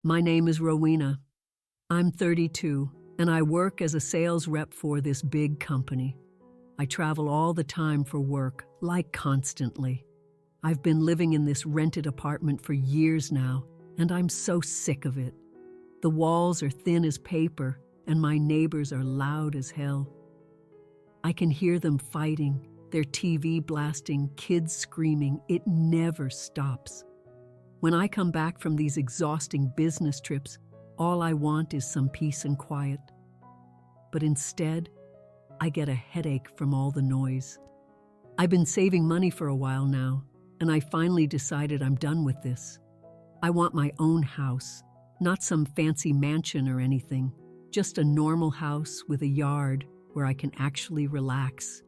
My name is Rowena. I'm 32, and I work as a sales rep for this big company. I travel all the time for work, like constantly. I've been living in this rented apartment for years now, and I'm so sick of it. The walls are thin as paper, and my neighbors are loud as hell. I can hear them fighting, their TV blasting, kids screaming. It never stops. When I come back from these exhausting business trips, all I want is some peace and quiet. But instead, I get a headache from all the noise. I've been saving money for a while now, and I finally decided I'm done with this. I want my own house, not some fancy mansion or anything, just a normal house with a yard where I can actually relax.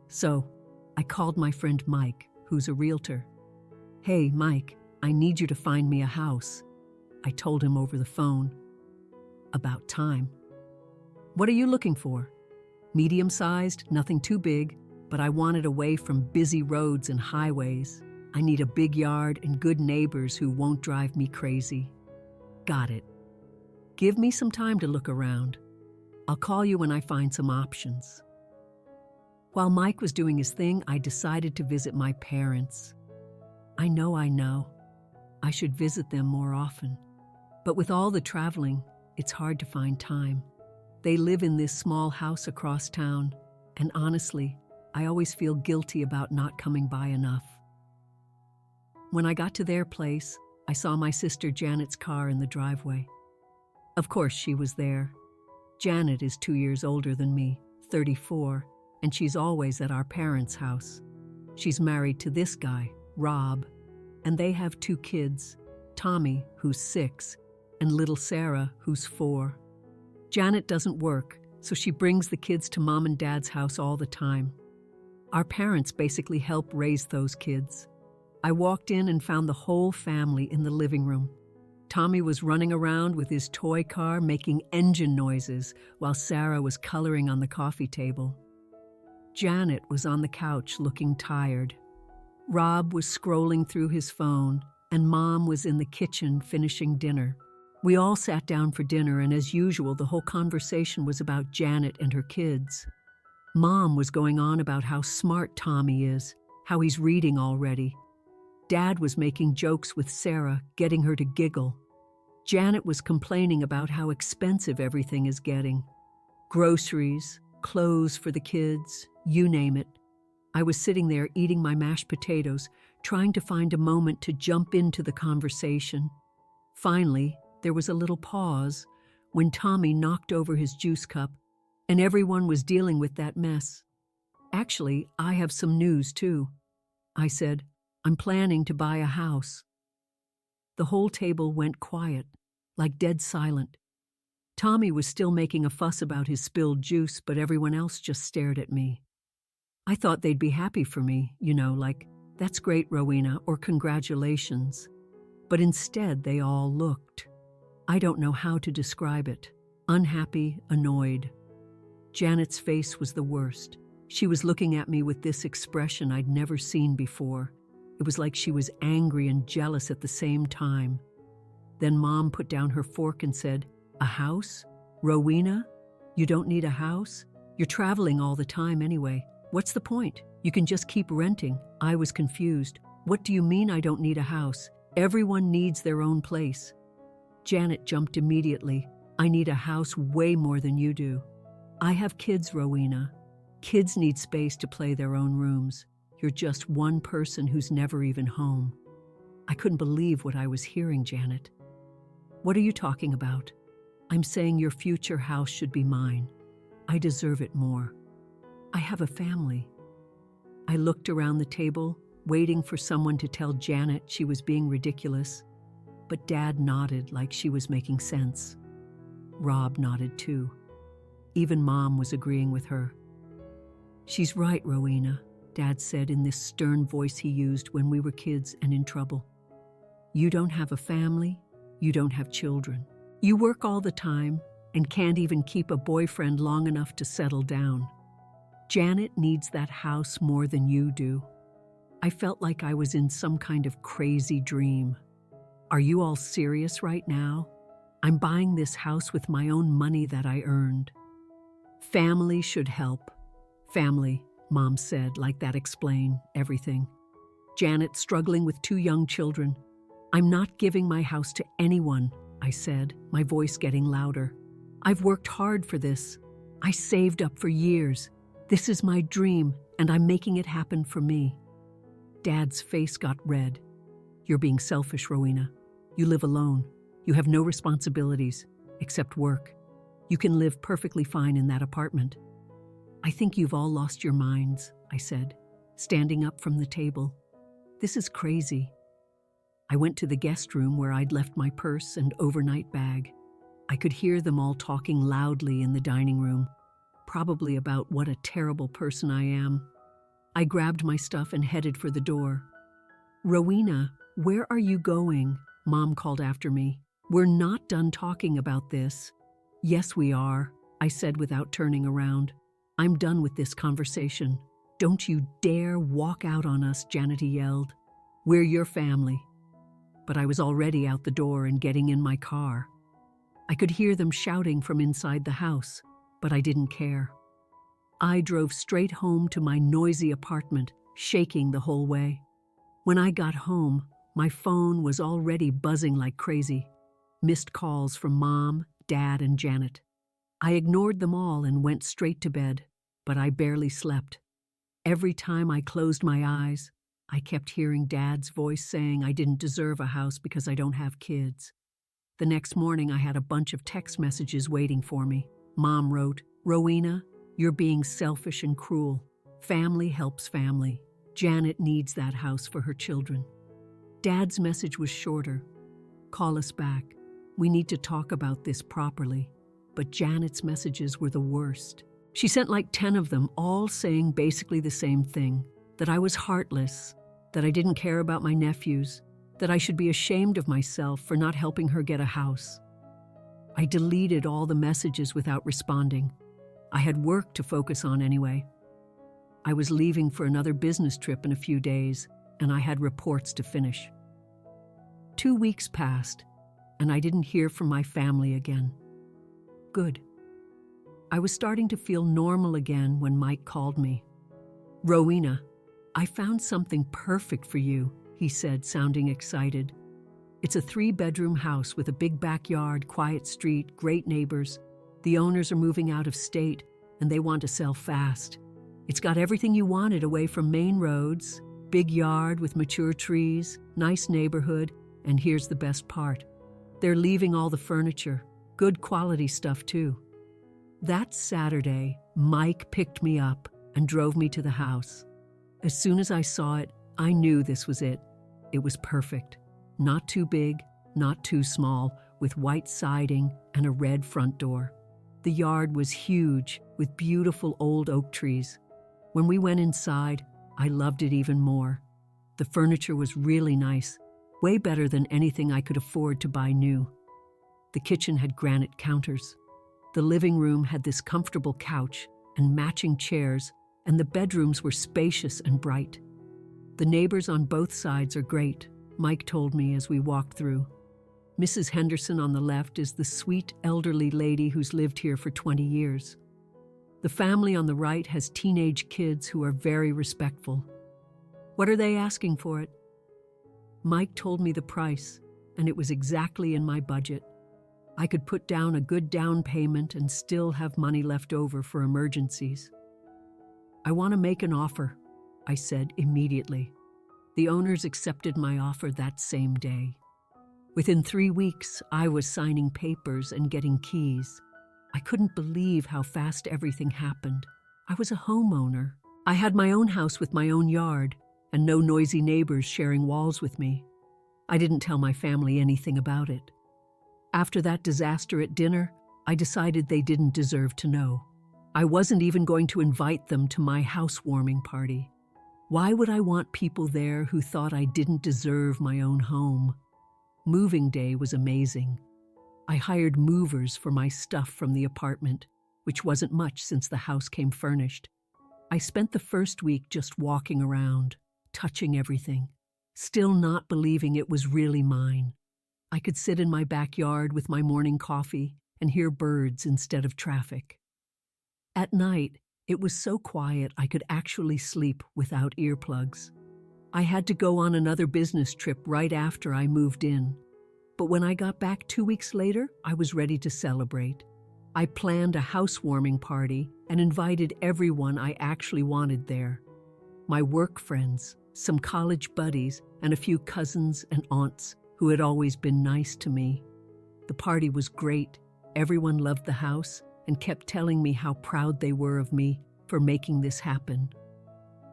So, I called my friend Mike, who's a realtor. "Hey, Mike, I need you to find me a house." I told him over the phone. About time. "What are you looking for?" "Medium-sized, nothing too big, but I want it away from busy roads and highways. I need a big yard and good neighbors who won't drive me crazy." "Got it. Give me some time to look around. I'll call you when I find some options." While Mike was doing his thing, I decided to visit my parents. I know. I should visit them more often. But with all the traveling, it's hard to find time. They live in this small house across town, and honestly, I always feel guilty about not coming by enough. When I got to their place, I saw my sister Janet's car in the driveway. Of course, she was there. Janet is 2 years older than me, 34, and she's always at our parents' house. She's married to this guy, Rob, and they have 2 kids, Tommy, who's 6, and little Sarah, who's 4. Janet doesn't work, so she brings the kids to Mom and Dad's house all the time. Our parents basically help raise those kids. I walked in and found the whole family in the living room. Tommy was running around with his toy car making engine noises while Sarah was coloring on the coffee table. Janet was on the couch looking tired. Rob was scrolling through his phone, and Mom was in the kitchen finishing dinner. We all sat down for dinner, and as usual, the whole conversation was about Janet and her kids. Mom was going on about how smart Tommy is, how he's reading already. Dad was making jokes with Sarah, getting her to giggle. Janet was complaining about how expensive everything is getting. Groceries, clothes for the kids, you name it. I was sitting there eating my mashed potatoes, trying to find a moment to jump into the conversation. Finally, there was a little pause when Tommy knocked over his juice cup, and everyone was dealing with that mess. "Actually, I have some news too," I said. "I'm planning to buy a house." The whole table went quiet, like dead silent. Tommy was still making a fuss about his spilled juice, but everyone else just stared at me. I thought they'd be happy for me, like, "That's great, Rowena," or "Congratulations." But instead, they all looked. I don't know how to describe it. Unhappy, annoyed. Janet's face was the worst. She was looking at me with this expression I'd never seen before. It was like she was angry and jealous at the same time. Then Mom put down her fork and said, "A house? Rowena? You don't need a house? You're traveling all the time anyway. What's the point? You can just keep renting." I was confused. "What do you mean I don't need a house? Everyone needs their own place." Janet jumped immediately. "I need a house way more than you do. I have kids, Rowena. Kids need space to play their own rooms. You're just one person who's never even home." I couldn't believe what I was hearing, Janet. "What are you talking about?" "I'm saying your future house should be mine. I deserve it more. I have a family." I looked around the table, waiting for someone to tell Janet she was being ridiculous, but Dad nodded like she was making sense. Rob nodded too. Even Mom was agreeing with her. "She's right, Rowena," Dad said in this stern voice he used when we were kids and in trouble. "You don't have a family, you don't have children. You work all the time and can't even keep a boyfriend long enough to settle down. Janet needs that house more than you do." I felt like I was in some kind of crazy dream. Are you all serious right now? I'm buying this house with my own money that I earned. Family should help. Family, Mom said, like that explain everything. Janet struggling with 2 young children. I'm not giving my house to anyone, I said, my voice getting louder. I've worked hard for this. I saved up for years. This is my dream, and I'm making it happen for me. Dad's face got red. You're being selfish, Rowena. You live alone. You have no responsibilities, except work. You can live perfectly fine in that apartment. I think you've all lost your minds, I said, standing up from the table. This is crazy. I went to the guest room where I'd left my purse and overnight bag. I could hear them all talking loudly in the dining room, probably about what a terrible person I am. I grabbed my stuff and headed for the door. Rowena, where are you going? Mom called after me. We're not done talking about this. Yes, we are, I said without turning around. I'm done with this conversation. Don't you dare walk out on us, Janet yelled. We're your family. But I was already out the door and getting in my car. I could hear them shouting from inside the house, but I didn't care. I drove straight home to my noisy apartment, shaking the whole way. When I got home, my phone was already buzzing like crazy. Missed calls from Mom, Dad, and Janet. I ignored them all and went straight to bed, but I barely slept. Every time I closed my eyes, I kept hearing Dad's voice saying I didn't deserve a house because I don't have kids. The next morning I had a bunch of text messages waiting for me. Mom wrote, Rowena, you're being selfish and cruel. Family helps family. Janet needs that house for her children. Dad's message was shorter. Call us back. We need to talk about this properly. But Janet's messages were the worst. She sent like 10 of them, all saying basically the same thing. That I was heartless, that I didn't care about my nephews, that I should be ashamed of myself for not helping her get a house. I deleted all the messages without responding. I had work to focus on anyway. I was leaving for another business trip in a few days, and I had reports to finish. 2 weeks passed, and I didn't hear from my family again. Good. I was starting to feel normal again when Mike called me. Rowena, I found something perfect for you, he said, sounding excited. It's a 3-bedroom house with a big backyard, quiet street, great neighbors. The owners are moving out of state, and they want to sell fast. It's got everything you wanted away from main roads, big yard with mature trees, nice neighborhood, and here's the best part. They're leaving all the furniture, good quality stuff too. That Saturday, Mike picked me up and drove me to the house. As soon as I saw it, I knew this was it. It was perfect. Not too big, not too small, with white siding and a red front door. The yard was huge, with beautiful old oak trees. When we went inside, I loved it even more. The furniture was really nice, way better than anything I could afford to buy new. The kitchen had granite counters. The living room had this comfortable couch and matching chairs, and the bedrooms were spacious and bright. The neighbors on both sides are great, Mike told me as we walked through. Mrs. Henderson on the left is the sweet elderly lady who's lived here for 20 years. The family on the right has teenage kids who are very respectful. What are they asking for it? Mike told me the price, and it was exactly in my budget. I could put down a good down payment and still have money left over for emergencies. I want to make an offer, I said immediately. The owners accepted my offer that same day. Within 3 weeks, I was signing papers and getting keys. I couldn't believe how fast everything happened. I was a homeowner. I had my own house with my own yard, and no noisy neighbors sharing walls with me. I didn't tell my family anything about it. After that disaster at dinner, I decided they didn't deserve to know. I wasn't even going to invite them to my housewarming party. Why would I want people there who thought I didn't deserve my own home? Moving day was amazing. I hired movers for my stuff from the apartment, which wasn't much since the house came furnished. I spent the first week just walking around, touching everything, still not believing it was really mine. I could sit in my backyard with my morning coffee and hear birds instead of traffic. At night, it was so quiet I could actually sleep without earplugs. I had to go on another business trip right after I moved in. But when I got back 2 weeks later, I was ready to celebrate. I planned a housewarming party and invited everyone I actually wanted there. My work friends, some college buddies, and a few cousins and aunts who had always been nice to me. The party was great. Everyone loved the house and kept telling me how proud they were of me for making this happen.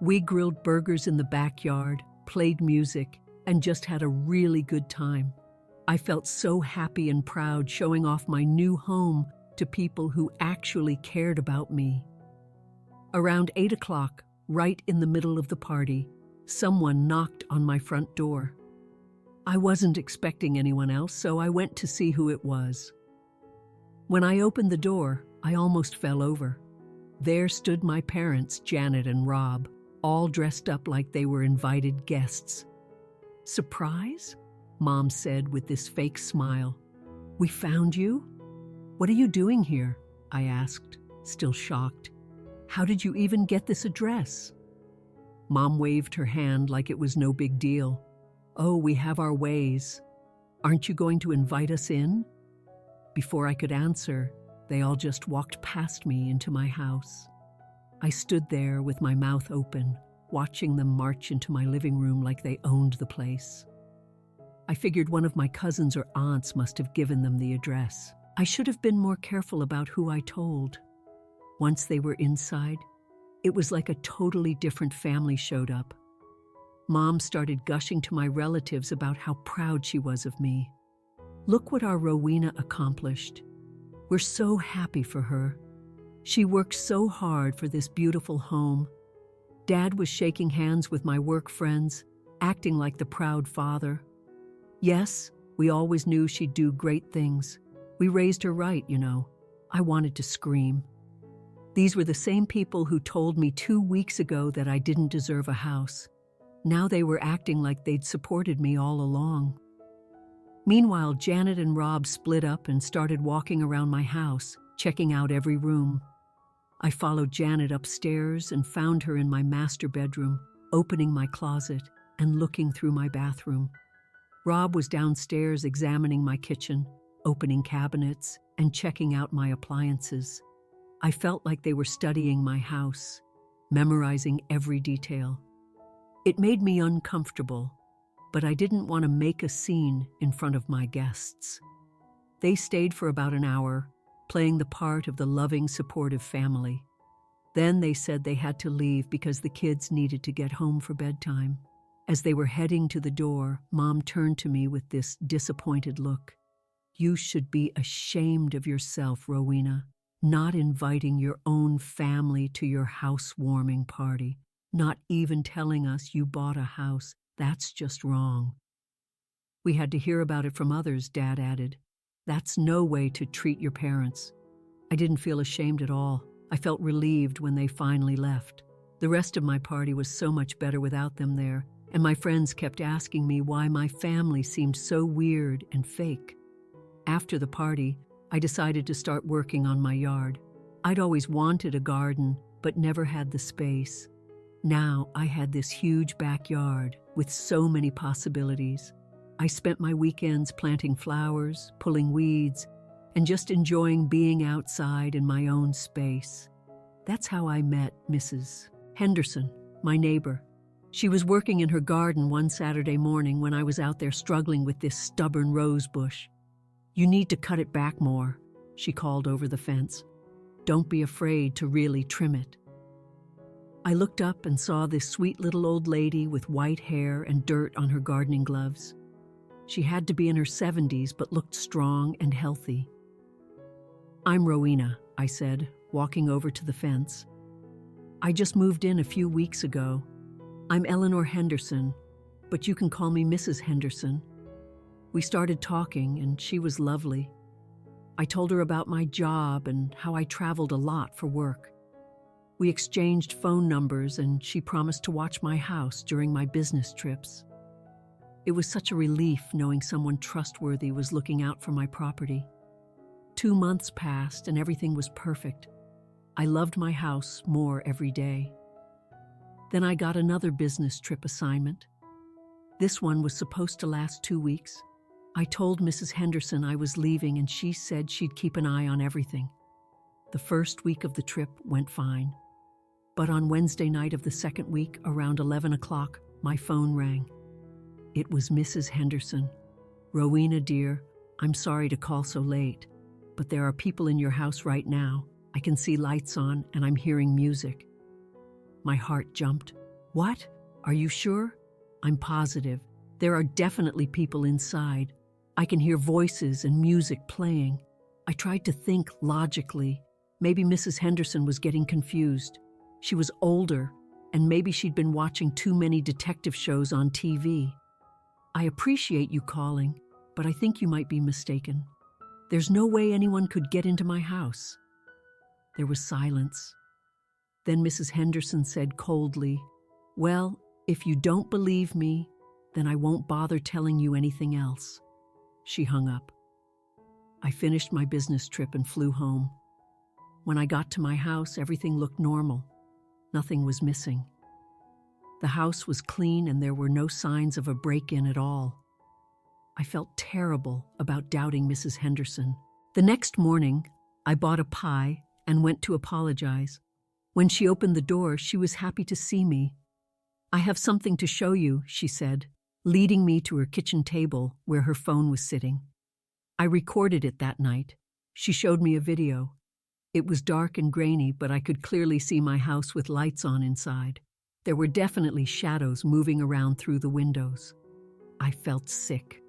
We grilled burgers in the backyard, played music, and just had a really good time. I felt so happy and proud showing off my new home to people who actually cared about me. Around 8 o'clock, right in the middle of the party, someone knocked on my front door. I wasn't expecting anyone else, so I went to see who it was. When I opened the door, I almost fell over. There stood my parents, Janet and Rob, all dressed up like they were invited guests. "Surprise?" Mom said with this fake smile. "We found you? What are you doing here?" I asked, still shocked. "How did you even get this address?" Mom waved her hand like it was no big deal. "Oh, we have our ways. Aren't you going to invite us in?" Before I could answer, they all just walked past me into my house. I stood there with my mouth open, watching them march into my living room like they owned the place. I figured one of my cousins or aunts must have given them the address. I should have been more careful about who I told. Once they were inside, it was like a totally different family showed up. Mom started gushing to my relatives about how proud she was of me. "Look what our Rowena accomplished. We're so happy for her. She worked so hard for this beautiful home." Dad was shaking hands with my work friends, acting like the proud father. "Yes, we always knew she'd do great things. We raised her right, you know." I wanted to scream. These were the same people who told me 2 weeks ago that I didn't deserve a house. Now they were acting like they'd supported me all along. Meanwhile, Janet and Rob split up and started walking around my house, checking out every room. I followed Janet upstairs and found her in my master bedroom, opening my closet and looking through my bathroom. Rob was downstairs examining my kitchen, opening cabinets, and checking out my appliances. I felt like they were studying my house, memorizing every detail. It made me uncomfortable, but I didn't want to make a scene in front of my guests. They stayed for about an hour, playing the part of the loving, supportive family. Then they said they had to leave because the kids needed to get home for bedtime. As they were heading to the door, Mom turned to me with this disappointed look. "You should be ashamed of yourself, Rowena, not inviting your own family to your housewarming party, not even telling us you bought a house. That's just wrong." "We had to hear about it from others," Dad added. "That's no way to treat your parents." I didn't feel ashamed at all. I felt relieved when they finally left. The rest of my party was so much better without them there, and my friends kept asking me why my family seemed so weird and fake. After the party, I decided to start working on my yard. I'd always wanted a garden, but never had the space. Now I had this huge backyard with so many possibilities. I spent my weekends planting flowers, pulling weeds, and just enjoying being outside in my own space. That's how I met Mrs. Henderson, my neighbor. She was working in her garden one Saturday morning when I was out there struggling with this stubborn rose bush. "You need to cut it back more," she called over the fence. "Don't be afraid to really trim it." I looked up and saw this sweet little old lady with white hair and dirt on her gardening gloves. She had to be in her 70s but looked strong and healthy. "I'm Rowena," I said, walking over to the fence. "I just moved in a few weeks ago. I'm Eleanor Henderson, but you can call me Mrs. Henderson." We started talking, and she was lovely. I told her about my job and how I traveled a lot for work. We exchanged phone numbers, and she promised to watch my house during my business trips. It was such a relief knowing someone trustworthy was looking out for my property. 2 months passed and everything was perfect. I loved my house more every day. Then I got another business trip assignment. This one was supposed to last 2 weeks. I told Mrs. Henderson I was leaving and she said she'd keep an eye on everything. The first week of the trip went fine. But on Wednesday night of the second week, around 11 o'clock, my phone rang. It was Mrs. Henderson. "Rowena, dear, I'm sorry to call so late, but there are people in your house right now. I can see lights on and I'm hearing music." My heart jumped. "What? Are you sure?" "I'm positive. There are definitely people inside. I can hear voices and music playing." I tried to think logically. Maybe Mrs. Henderson was getting confused. She was older, and maybe she'd been watching too many detective shows on TV. "I appreciate you calling, but I think you might be mistaken. There's no way anyone could get into my house." There was silence. Then Mrs. Henderson said coldly, "Well, if you don't believe me, then I won't bother telling you anything else." She hung up. I finished my business trip and flew home. When I got to my house, everything looked normal. Nothing was missing. The house was clean and there were no signs of a break-in at all. I felt terrible about doubting Mrs. Henderson. The next morning, I bought a pie and went to apologize. When she opened the door, she was happy to see me. "I have something to show you," she said, leading me to her kitchen table where her phone was sitting. I recorded it that night. She showed me a video. It was dark and grainy, but I could clearly see my house with lights on inside. There were definitely shadows moving around through the windows. I felt sick.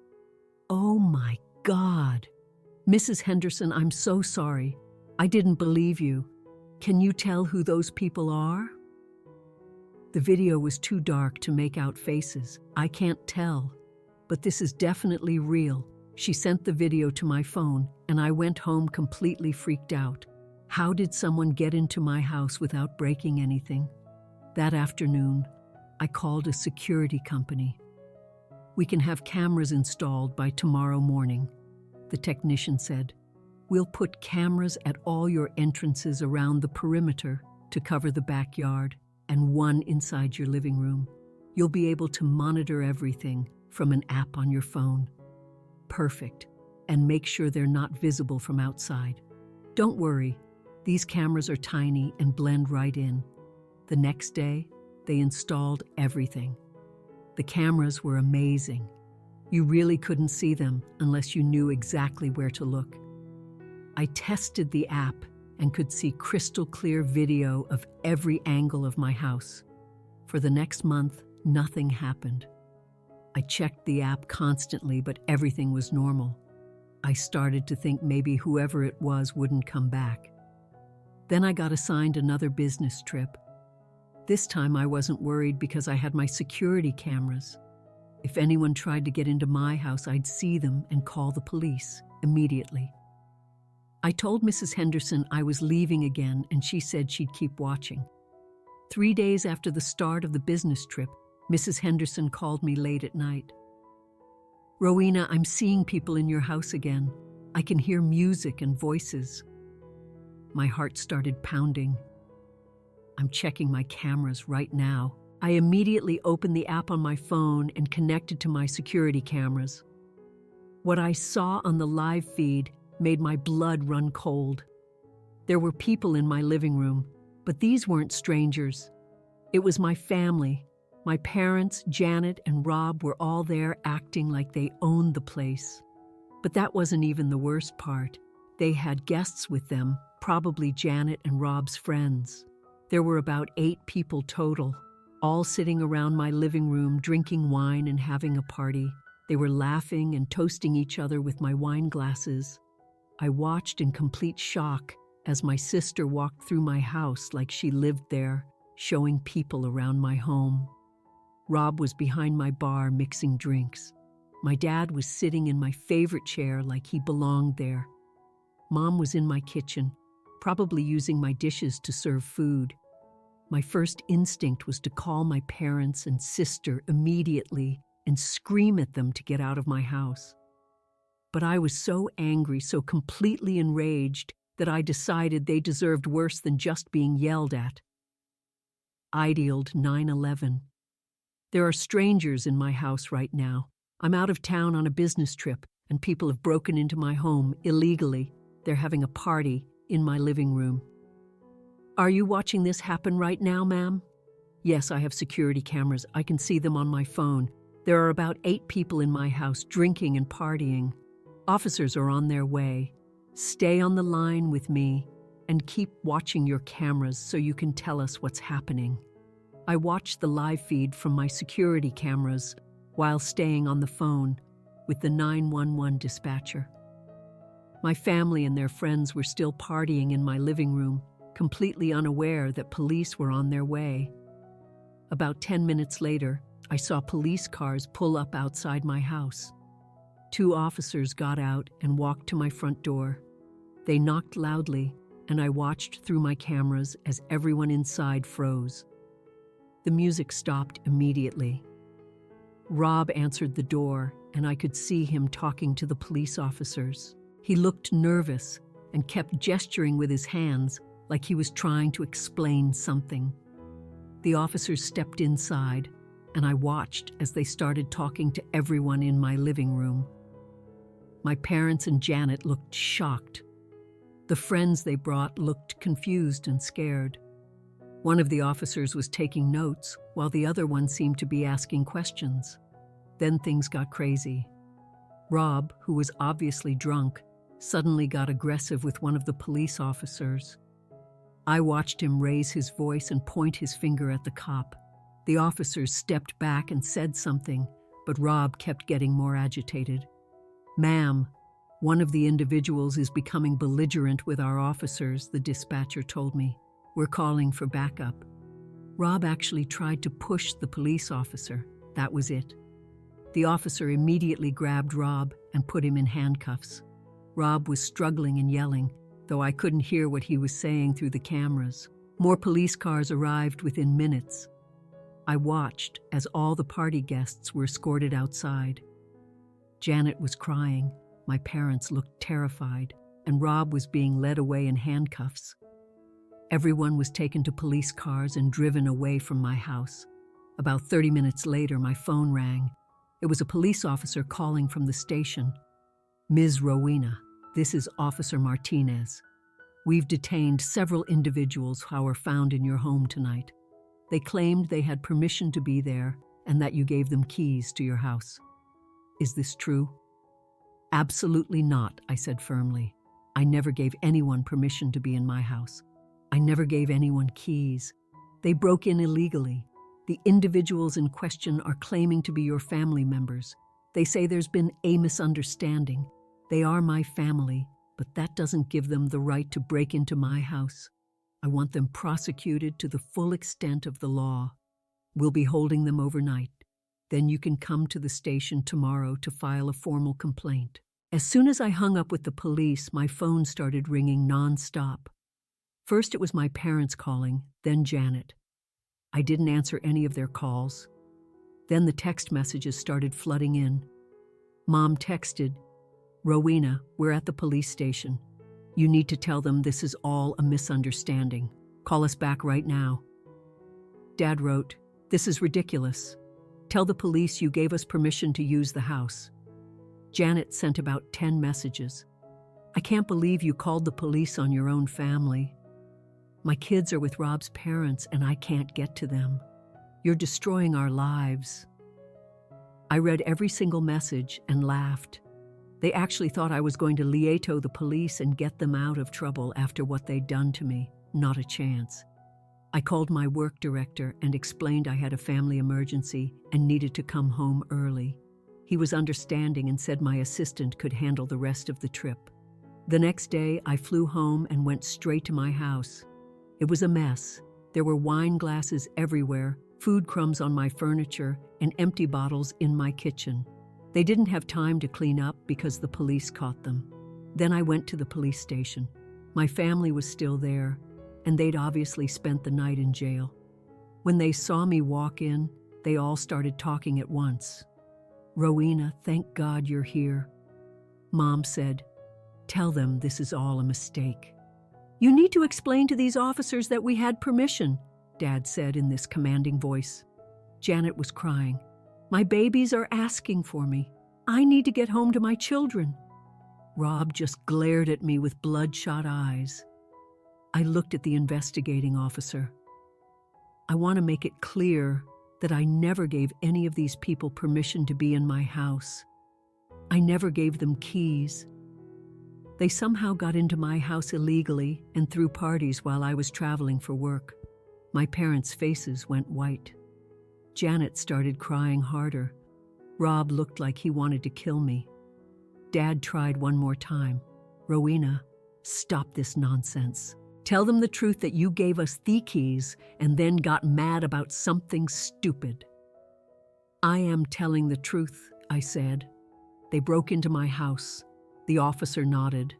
"Oh my God. Mrs. Henderson, I'm so sorry. I didn't believe you. Can you tell who those people are?" The video was too dark to make out faces. "I can't tell, but this is definitely real." She sent the video to my phone, and I went home completely freaked out. How did someone get into my house without breaking anything? That afternoon, I called a security company. "We can have cameras installed by tomorrow morning," the technician said. "We'll put cameras at all your entrances around the perimeter to cover the backyard and one inside your living room. You'll be able to monitor everything from an app on your phone." Perfect. And make sure they're not visible from outside. "Don't worry, these cameras are tiny and blend right in." The next day, they installed everything. The cameras were amazing. You really couldn't see them unless you knew exactly where to look. I tested the app and could see crystal clear video of every angle of my house. For the next month, nothing happened. I checked the app constantly, but everything was normal. I started to think maybe whoever it was wouldn't come back. Then I got assigned another business trip. This time I wasn't worried because I had my security cameras. If anyone tried to get into my house, I'd see them and call the police immediately. I told Mrs. Henderson I was leaving again, and she said she'd keep watching. 3 days after the start of the business trip, Mrs. Henderson called me late at night. "Rowena, I'm seeing people in your house again. I can hear music and voices." My heart started pounding. "I'm checking my cameras right now." I immediately opened the app on my phone and connected to my security cameras. What I saw on the live feed made my blood run cold. There were people in my living room, but these weren't strangers. It was my family. My parents, Janet and Rob, were all there acting like they owned the place. But that wasn't even the worst part. They had guests with them, probably Janet and Rob's friends. There were about 8 people total, all sitting around my living room drinking wine and having a party. They were laughing and toasting each other with my wine glasses. I watched in complete shock as my sister walked through my house like she lived there, showing people around my home. Rob was behind my bar mixing drinks. My dad was sitting in my favorite chair like he belonged there. Mom was in my kitchen, probably using my dishes to serve food. My first instinct was to call my parents and sister immediately, and scream at them to get out of my house. But I was so angry, so completely enraged, that I decided they deserved worse than just being yelled at. Idealed 9/11. There are strangers in my house right now. I'm out of town on a business trip, and people have broken into my home illegally. They're having a party in my living room. Are you watching this happen right now, ma'am? Yes, I have security cameras. I can see them on my phone. There are about 8 people in my house drinking and partying. Officers are on their way. Stay on the line with me and keep watching your cameras so you can tell us what's happening. I watched the live feed from my security cameras while staying on the phone with the 911 dispatcher. My family and their friends were still partying in my living room, completely unaware that police were on their way. About 10 minutes later, I saw police cars pull up outside my house. 2 officers got out and walked to my front door. They knocked loudly, and I watched through my cameras as everyone inside froze. The music stopped immediately. Rob answered the door, and I could see him talking to the police officers. He looked nervous and kept gesturing with his hands like he was trying to explain something. The officers stepped inside, and I watched as they started talking to everyone in my living room. My parents and Janet looked shocked. The friends they brought looked confused and scared. One of the officers was taking notes, while the other one seemed to be asking questions. Then things got crazy. Rob, who was obviously drunk, suddenly got aggressive with one of the police officers. I watched him raise his voice and point his finger at the cop. The officers stepped back and said something, but Rob kept getting more agitated. "Ma'am, one of the individuals is becoming belligerent with our officers," the dispatcher told me. "We're calling for backup." Rob actually tried to push the police officer. That was it. The officer immediately grabbed Rob and put him in handcuffs. Rob was struggling and yelling, though I couldn't hear what he was saying through the cameras. More police cars arrived within minutes. I watched as all the party guests were escorted outside. Janet was crying, my parents looked terrified, and Rob was being led away in handcuffs. Everyone was taken to police cars and driven away from my house. About 30 minutes later, my phone rang. It was a police officer calling from the station. "Ms. Rowena, this is Officer Martinez. We've detained several individuals who were found in your home tonight. They claimed they had permission to be there and that you gave them keys to your house. Is this true?" "Absolutely not," I said firmly. "I never gave anyone permission to be in my house. I never gave anyone keys. They broke in illegally. The individuals in question are claiming to be your family members. They say there's been a misunderstanding. They are my family, but that doesn't give them the right to break into my house. I want them prosecuted to the full extent of the law. We'll be holding them overnight. Then you can come to the station tomorrow to file a formal complaint." As soon as I hung up with the police, my phone started ringing nonstop. First it was my parents calling, then Janet. I didn't answer any of their calls. Then the text messages started flooding in. Mom texted, "Rowena, we're at the police station. You need to tell them this is all a misunderstanding. Call us back right now." Dad wrote, "This is ridiculous. Tell the police you gave us permission to use the house." Janet sent about 10 messages. "I can't believe you called the police on your own family. My kids are with Rob's parents and I can't get to them. You're destroying our lives." I read every single message and laughed. They actually thought I was going to lieto the police and get them out of trouble after what they'd done to me. Not a chance. I called my work director and explained I had a family emergency and needed to come home early. He was understanding and said my assistant could handle the rest of the trip. The next day, I flew home and went straight to my house. It was a mess. There were wine glasses everywhere, food crumbs on my furniture, and empty bottles in my kitchen. They didn't have time to clean up because the police caught them. Then I went to the police station. My family was still there, and they'd obviously spent the night in jail. When they saw me walk in, they all started talking at once. "Rowena, thank God you're here." Mom said, "Tell them this is all a mistake." "You need to explain to these officers that we had permission," Dad said in this commanding voice. Janet was crying. "My babies are asking for me. I need to get home to my children." Rob just glared at me with bloodshot eyes. I looked at the investigating officer. "I want to make it clear that I never gave any of these people permission to be in my house. I never gave them keys. They somehow got into my house illegally and threw parties while I was traveling for work." My parents' faces went white. Janet started crying harder. Rob looked like he wanted to kill me. Dad tried one more time. "Rowena, stop this nonsense. Tell them the truth that you gave us the keys and then got mad about something stupid." "I am telling the truth," I said. "They broke into my house." The officer nodded.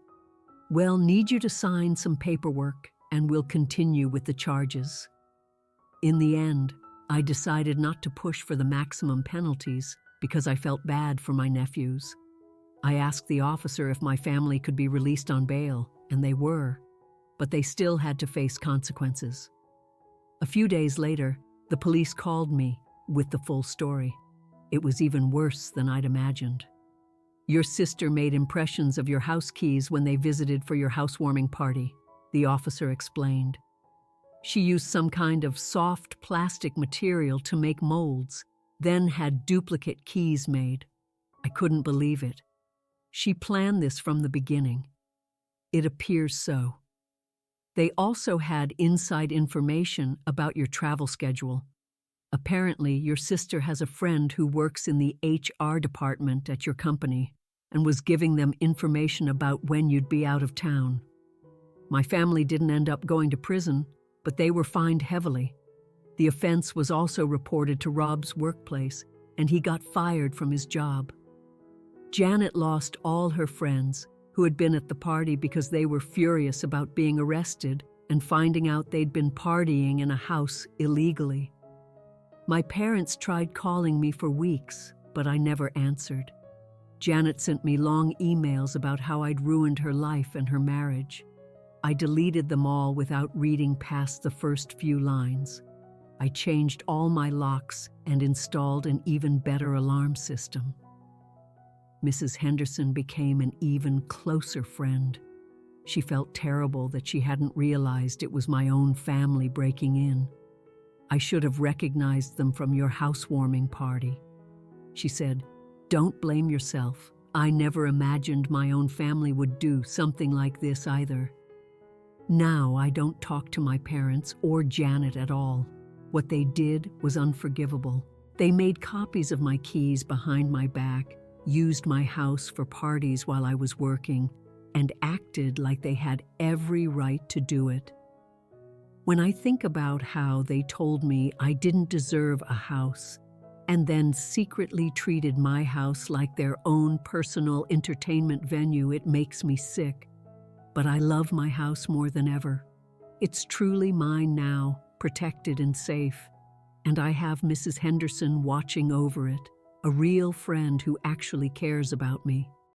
"Well, need you to sign some paperwork and we'll continue with the charges." In the end, I decided not to push for the maximum penalties because I felt bad for my nephews. I asked the officer if my family could be released on bail, and they were, but they still had to face consequences. A few days later, the police called me with the full story. It was even worse than I'd imagined. "Your sister made impressions of your house keys when they visited for your housewarming party," the officer explained. "She used some kind of soft plastic material to make molds, then had duplicate keys made. I couldn't believe it. She planned this from the beginning. It appears so. They also had inside information about your travel schedule. Apparently, your sister has a friend who works in the HR department at your company and was giving them information about when you'd be out of town. My family didn't end up going to prison, but they were fined heavily. The offense was also reported to Rob's workplace, and he got fired from his job. Janet lost all her friends who had been at the party because they were furious about being arrested and finding out they'd been partying in a house illegally. My parents tried calling me for weeks, but I never answered. Janet sent me long emails about how I'd ruined her life and her marriage. I deleted them all without reading past the first few lines. I changed all my locks and installed an even better alarm system. Mrs. Henderson became an even closer friend. She felt terrible that she hadn't realized it was my own family breaking in. "I should have recognized them from your housewarming party." She said, "Don't blame yourself. I never imagined my own family would do something like this either." Now I don't talk to my parents or Janet at all. What they did was unforgivable. They made copies of my keys behind my back, used my house for parties while I was working, and acted like they had every right to do it. When I think about how they told me I didn't deserve a house, and then secretly treated my house like their own personal entertainment venue, it makes me sick. But I love my house more than ever. It's truly mine now, protected and safe. And I have Mrs. Henderson watching over it, a real friend who actually cares about me.